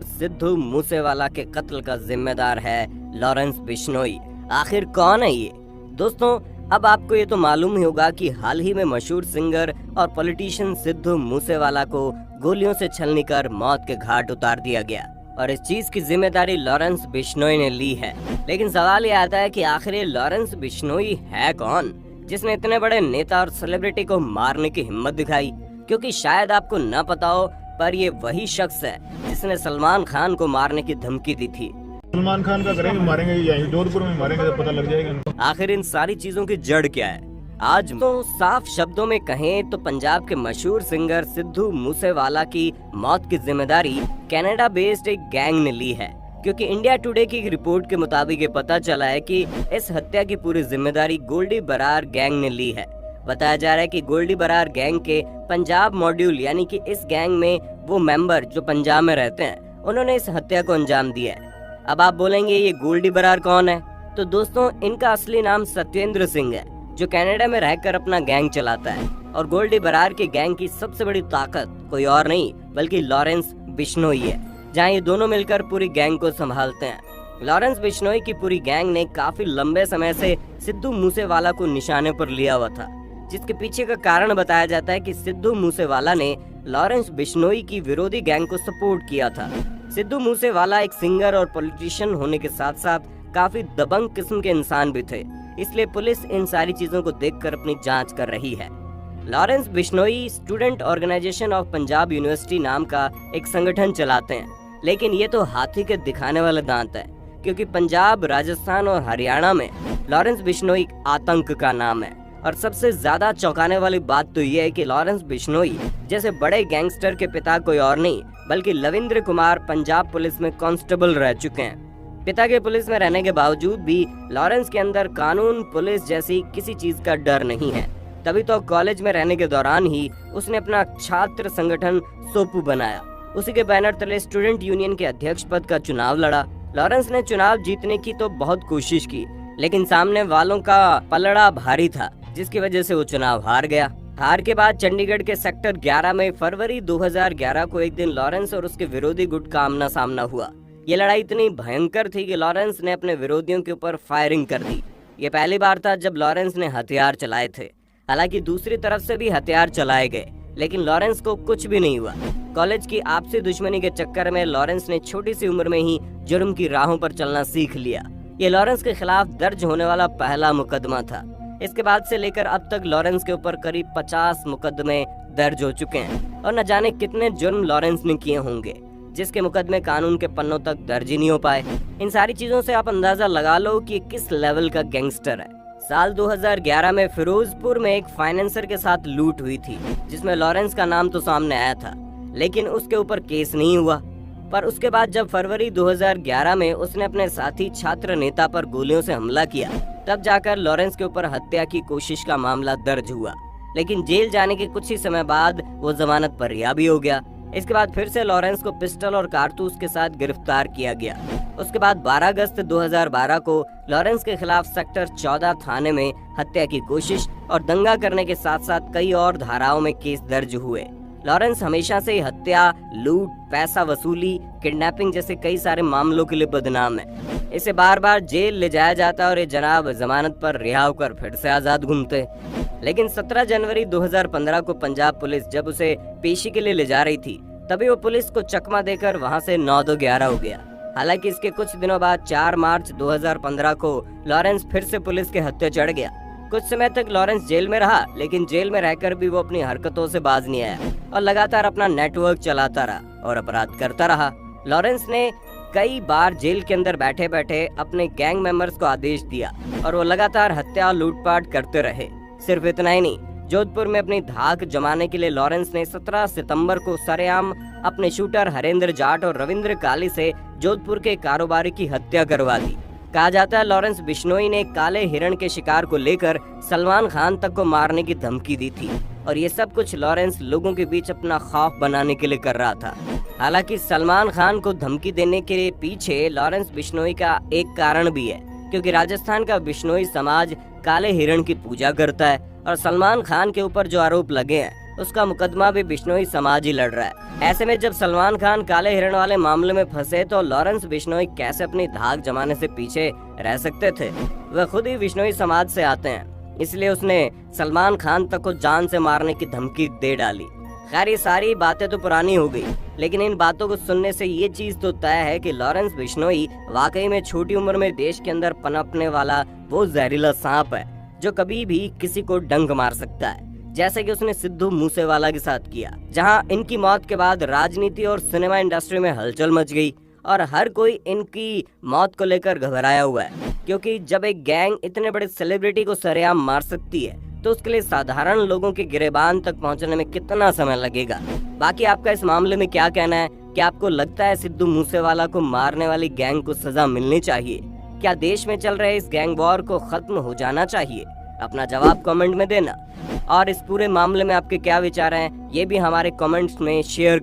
सिद्धू मूसेवाला के कत्ल का जिम्मेदार है लॉरेंस बिश्नोई। आखिर कौन है ये? दोस्तों, अब आपको ये तो मालूम ही होगा कि हाल ही में मशहूर सिंगर और पॉलिटिशियन सिद्धू मूसेवाला को गोलियों से छलनी कर मौत के घाट उतार दिया गया और इस चीज की जिम्मेदारी लॉरेंस बिश्नोई ने ली है। लेकिन सवाल ये आता है कि आखिर ये लॉरेंस बिश्नोई है कौन, जिसने इतने बड़े नेता और सेलिब्रिटी को मारने की हिम्मत दिखाई? क्योंकि शायद आपको न पता हो, पर ये वही शख्स है जिसने सलमान खान को मारने की धमकी दी थी। सलमान खान का करेंगे, मारेंगे यहीं जोधपुर में मारेंगे तो पता लग जाएगा इनको। आखिर इन सारी चीजों की जड़ क्या है? आज तो साफ शब्दों में कहें तो पंजाब के मशहूर सिंगर सिद्धू मूसेवाला की मौत की जिम्मेदारी कनाडा बेस्ड एक गैंग ने ली है। क्योंकि इंडिया टुडे की एक रिपोर्ट के मुताबिक ये पता चला है कि इस हत्या की पूरी जिम्मेदारी गोल्डी बरार गैंग ने ली है। बताया जा रहा है कि गोल्डी बरार गैंग के पंजाब मॉड्यूल यानी कि इस गैंग में वो मेंबर जो पंजाब में रहते हैं, उन्होंने इस हत्या को अंजाम दिया है। अब आप बोलेंगे ये गोल्डी बरार कौन है? तो दोस्तों, इनका असली नाम सत्येंद्र सिंह है, जो कनाडा में रहकर अपना गैंग चलाता है। और गोल्डी बरार के गैंग की सबसे बड़ी ताकत कोई और नहीं बल्कि लॉरेंस बिश्नोई है, जहां ये दोनों मिलकर पूरी गैंग को संभालते हैं। लॉरेंस बिश्नोई की पूरी गैंग ने काफी लंबे समय से सिद्धू मूसेवाला को निशाने पर लिया हुआ था, जिसके पीछे का कारण बताया जाता है कि सिद्धू मूसेवाला ने लॉरेंस बिश्नोई की विरोधी गैंग को सपोर्ट किया था। सिद्धू मूसेवाला एक सिंगर और पॉलिटिशियन होने के साथ साथ काफी दबंग किस्म के इंसान भी थे, इसलिए पुलिस इन सारी चीजों को देखकर अपनी जांच कर रही है। Lawrence Bishnoi student organisation of Punjab university नाम का एक संगठन चलाते हैं, लेकिन ये तो हाथी के दिखाने वाले दांत है, क्योंकि पंजाब, राजस्थान और हरियाणा में लॉरेंस बिश्नोई आतंक का नाम है। और सबसे ज्यादा चौंकाने वाली बात तो ये है कि लॉरेंस बिश्नोई जैसे बड़े गैंगस्टर के पिता कोई और नहीं बल्कि लविंद्र कुमार पंजाब पुलिस में कांस्टेबल रह चुके हैं। पिता के पुलिस में रहने के बावजूद भी लॉरेंस के अंदर कानून, पुलिस जैसी किसी चीज का डर नहीं है। तभी तो कॉलेज में रहने के दौरान ही उसने अपना छात्र संगठन सोपू बनाया। उसी के बैनर तले स्टूडेंट यूनियन के अध्यक्ष पद का चुनाव लड़ा। लॉरेंस ने चुनाव जीतने की तो बहुत कोशिश की, लेकिन सामने वालों का पलड़ा भारी था, जिसकी वजह से वो चुनाव हार गया। हार के बाद चंडीगढ़ के सेक्टर 11 में फरवरी 2011 को एक दिन लॉरेंस और उसके विरोधी गुट का आमना सामना हुआ। ये लड़ाई इतनी भयंकर थी कि लॉरेंस ने अपने विरोधियों के ऊपर फायरिंग कर दी। ये पहली बार था जब लॉरेंस ने हथियार चलाए थे। हालांकि दूसरी तरफ से भी हथियार चलाए गए, लेकिन लॉरेंस को कुछ भी नहीं हुआ। कॉलेज की आपसी दुश्मनी के चक्कर में लॉरेंस ने छोटी सी उम्र में ही जुर्म की राहों पर चलना सीख लिया। ये लॉरेंस के खिलाफ दर्ज होने वाला पहला मुकदमा था। इसके बाद से लेकर अब तक लॉरेंस के ऊपर करीब 50 मुकदमे दर्ज हो चुके हैं और न जाने कितने जुर्म लॉरेंस ने किए होंगे, जिसके मुकदमे कानून के पन्नों तक दर्ज ही नहीं हो पाए। इन सारी चीजों से आप अंदाजा लगा लो कि किस लेवल का गैंगस्टर है। साल 2011 में फिरोजपुर में एक फाइनेंसर के साथ लूट हुई थी, जिसमें लॉरेंस का नाम तो सामने आया था, लेकिन उसके ऊपर केस नहीं हुआ। पर उसके बाद जब फरवरी 2011 में उसने अपने साथी छात्र नेता पर गोलियों से हमला किया, तब जाकर लॉरेंस के ऊपर हत्या की कोशिश का मामला दर्ज हुआ। लेकिन जेल जाने के कुछ ही समय बाद वो जमानत पर रिहा भी हो गया। इसके बाद फिर से लॉरेंस को पिस्टल और कारतूस के साथ गिरफ्तार किया गया। उसके बाद 12 अगस्त 2012 को लॉरेंस के खिलाफ सेक्टर 14 थाने में हत्या की कोशिश और दंगा करने के साथ साथ कई और धाराओं में केस दर्ज हुए। लॉरेंस हमेशा से हत्या, लूट, पैसा वसूली, किडनैपिंग जैसे कई सारे मामलों के लिए बदनाम है। इसे बार बार जेल ले जाया जाता और ये जनाब जमानत पर रिहा होकर फिर से आजाद घूमते। लेकिन 17 जनवरी 2015 को पंजाब पुलिस जब उसे पेशी के लिए ले जा रही थी, तभी वो पुलिस को चकमा देकर वहां से 9-2-11 हो गया। हालांकि इसके कुछ दिनों बाद 4 मार्च 2015 को लॉरेंस फिर से पुलिस के हत्थे चढ़ गया। कुछ समय तक लॉरेंस जेल में रहा, लेकिन जेल में रहकर भी वो अपनी हरकतों से बाज नहीं आया और लगातार अपना नेटवर्क चलाता रहा और अपराध करता रहा। लॉरेंस ने कई बार जेल के अंदर बैठे बैठे अपने गैंग मेंबर्स को आदेश दिया और वो लगातार हत्या, लूटपाट करते रहे। सिर्फ इतना ही नहीं, जोधपुर में अपनी धाक जमाने के लिए लॉरेंस ने 17 सितंबर को सरेआम अपने शूटर हरेंद्र जाट और रविंद्र काली से जोधपुर के कारोबारी की हत्या करवा दी। कहा जाता है लॉरेंस बिश्नोई ने काले हिरण के शिकार को लेकर सलमान खान तक को मारने की धमकी दी थी और ये सब कुछ लॉरेंस लोगों के बीच अपना खौफ बनाने के लिए कर रहा था। हालांकि सलमान खान को धमकी देने के पीछे लॉरेंस बिश्नोई का एक कारण भी है, क्योंकि राजस्थान का बिश्नोई समाज काले हिरण की पूजा करता है और सलमान खान के ऊपर जो आरोप लगे हैं उसका मुकदमा भी बिश्नोई समाज ही लड़ रहा है। ऐसे में जब सलमान खान काले हिरण वाले मामले में फंसे तो लॉरेंस बिश्नोई कैसे अपनी धाक जमाने से पीछे रह सकते थे। वह खुद ही बिश्नोई समाज से आते हैं, इसलिए उसने सलमान खान तक को जान से मारने की धमकी दे डाली। खैर ये सारी बातें तो पुरानी हो गई, लेकिन इन बातों को सुनने से ये चीज तो तय है कि लॉरेंस बिश्नोई वाकई में छोटी उम्र में देश के अंदर पनपने वाला वो जहरीला सांप है जो कभी भी किसी को डंक मार सकता है, जैसे कि उसने सिद्धू मूसेवाला के साथ किया, जहां इनकी मौत के बाद राजनीति और सिनेमा इंडस्ट्री में हलचल मच गई और हर कोई इनकी मौत को लेकर घबराया हुआ है। क्योंकि जब एक गैंग इतने बड़े सेलिब्रिटी को सरेआम मार सकती है तो उसके लिए साधारण लोगों के गिरेबान तक पहुंचने में कितना समय लगेगा। बाकी आपका इस मामले में क्या कहना है? क्या आपको लगता है सिद्धू मूसेवाला को मारने वाली गैंग को सजा मिलनी चाहिए? क्या देश में चल रहे इस गैंग वॉर को खत्म हो जाना चाहिए? अपना जवाब कमेंट में देना और इस पूरे मामले में आपके क्या विचार हैं ये भी हमारे कमेंट्स में शेयर